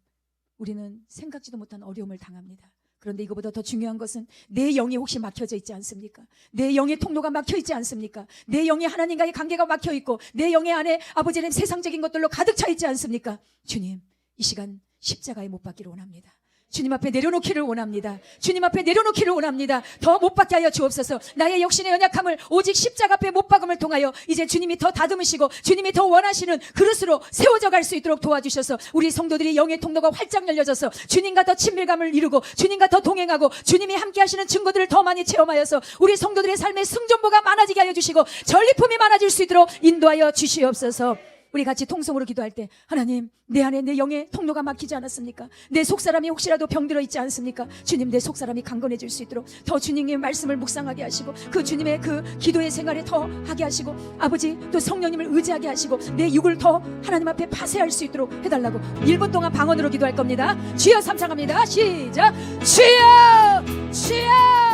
Speaker 1: 우리는 생각지도 못한 어려움을 당합니다. 그런데 이거보다 더 중요한 것은 내 영이 혹시 막혀져 있지 않습니까? 내 영의 통로가 막혀 있지 않습니까? 내 영이 하나님과의 관계가 막혀 있고 내 영의 안에 아버지는 세상적인 것들로 가득 차 있지 않습니까? 주님 이 시간 십자가에 못 박기를 원합니다. 주님 앞에 내려놓기를 원합니다. 주님 앞에 내려놓기를 원합니다. 더 못 받게 하여 주옵소서. 나의 역신의 연약함을 오직 십자가 앞에 못 박음을 통하여 이제 주님이 더 다듬으시고 주님이 더 원하시는 그릇으로 세워져 갈 수 있도록 도와주셔서 우리 성도들이 영의 통로가 활짝 열려져서 주님과 더 친밀감을 이루고 주님과 더 동행하고 주님이 함께 하시는 증거들을 더 많이 체험하여서 우리 성도들의 삶의 승전보가 많아지게 하여 주시고 전리품이 많아질 수 있도록 인도하여 주시옵소서. 우리 같이 통성으로 기도할 때 하나님 내 안에 내 영의 통로가 막히지 않았습니까? 내 속사람이 혹시라도 병들어 있지 않습니까? 주님 내 속사람이 강건해질 수 있도록 더 주님의 말씀을 묵상하게 하시고 그 주님의 그 기도의 생활에 더 하게 하시고 아버지 또 성령님을 의지하게 하시고 내 육을 더 하나님 앞에 파쇄할 수 있도록 해달라고 1분 동안 방언으로 기도할 겁니다. 주여 삼창합니다. 시작. 주여 주여